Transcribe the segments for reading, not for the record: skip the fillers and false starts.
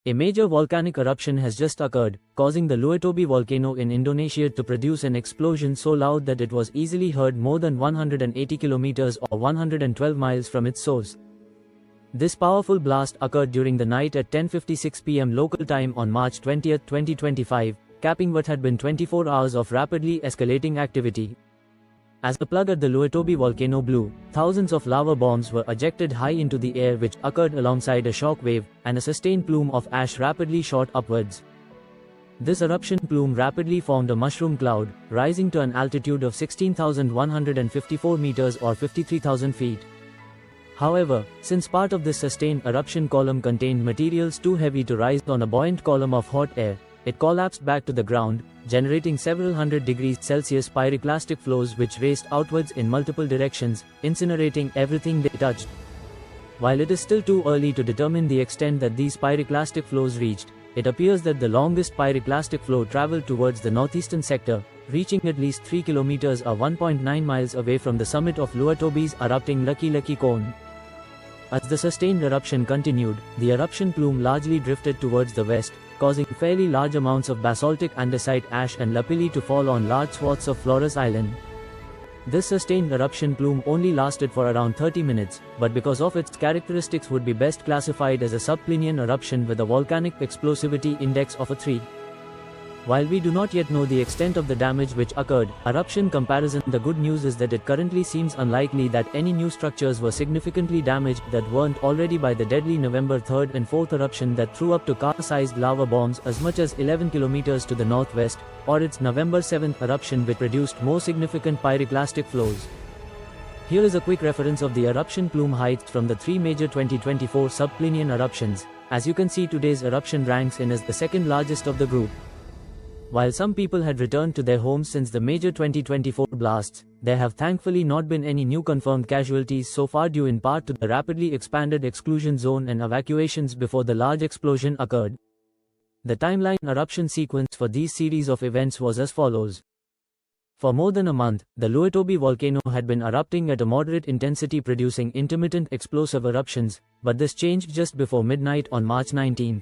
A major volcanic eruption has just occurred, causing the Lewotobi volcano in Indonesia to produce an explosion so loud that it was easily heard more than 180 kilometers or 112 miles from its source. This powerful blast occurred during the night at 10:56 p.m. local time on March 20, 2025, capping what had been 24 hours of rapidly escalating activity. As the plug at the Lewotobi volcano blew, thousands of lava bombs were ejected high into the air, which occurred alongside a shock wave, and a sustained plume of ash rapidly shot upwards. This eruption plume rapidly formed a mushroom cloud, rising to an altitude of 16,154 meters or 53,000 feet. However, since part of this sustained eruption column contained materials too heavy to rise on a buoyant column of hot air, it collapsed back to the ground, generating several hundred degrees Celsius pyroclastic flows which raced outwards in multiple directions, incinerating everything they touched. While it is still too early to determine the extent that these pyroclastic flows reached, it appears that the longest pyroclastic flow traveled towards the northeastern sector, reaching at least 3 kilometers or 1.9 miles away from the summit of Lewotobi's erupting Laki-laki cone. As the sustained eruption continued, the eruption plume largely drifted towards the west, causing fairly large amounts of basaltic andesite ash and lapilli to fall on large swaths of Flores island. This sustained eruption plume only lasted for around 30 minutes, but because of its characteristics would be best classified as a subplinian eruption with a volcanic explosivity index of a 3. While we do not yet know the extent of the damage which occurred, eruption comparison, the good news is that it currently seems unlikely that any new structures were significantly damaged that weren't already by the deadly November 3rd and 4th eruption that threw up to car-sized lava bombs as much as 11 kilometers to the northwest, or its November 7th eruption which produced more significant pyroclastic flows. Here is a quick reference of the eruption plume heights from the three major 2024 subplinian eruptions. As you can see, today's eruption ranks in as the second largest of the group. While some people had returned to their homes since the major 2024 blasts, there have thankfully not been any new confirmed casualties so far, due in part to the rapidly expanded exclusion zone and evacuations before the large explosion occurred. The timeline eruption sequence for these series of events was as follows. For more than a month, the Lewotobi volcano had been erupting at a moderate intensity, producing intermittent explosive eruptions, but this changed just before midnight on March 19.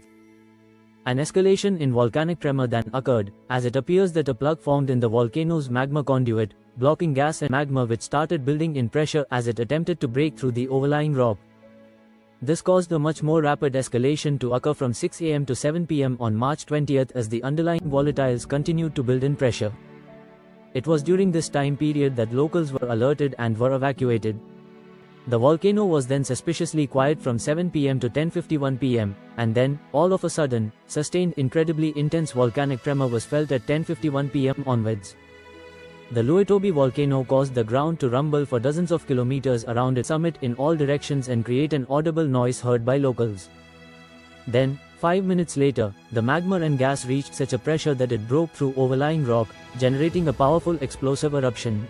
An escalation in volcanic tremor then occurred, as it appears that a plug formed in the volcano's magma conduit, blocking gas and magma which started building in pressure as it attempted to break through the overlying rock. This caused a much more rapid escalation to occur from 6 am to 7 pm on March 20th as the underlying volatiles continued to build in pressure. It was during this time period that locals were alerted and were evacuated. The volcano was then suspiciously quiet from 7 pm to 10:51 pm, and then, all of a sudden, sustained incredibly intense volcanic tremor was felt at 10:51 pm onwards. The Lewotobi volcano caused the ground to rumble for dozens of kilometers around its summit in all directions and create an audible noise heard by locals. Then, 5 minutes later, the magma and gas reached such a pressure that it broke through overlying rock, generating a powerful explosive eruption.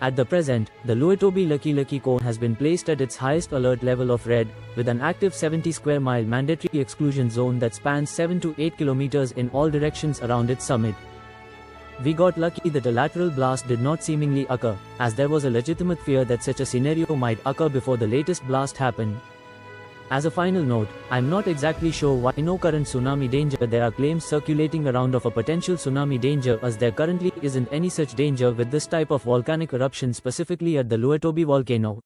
At the present, the Lewotobi Laki-laki cone has been placed at its highest alert level of red, with an active 70 square mile mandatory exclusion zone that spans 7 to 8 kilometers in all directions around its summit. We got lucky that a lateral blast did not seemingly occur, as there was a legitimate fear that such a scenario might occur before the latest blast happened. As a final note, I'm not exactly sure why no current tsunami danger. There are claims circulating around of a potential tsunami danger, as there currently isn't any such danger with this type of volcanic eruption, specifically at the Lewotobi volcano.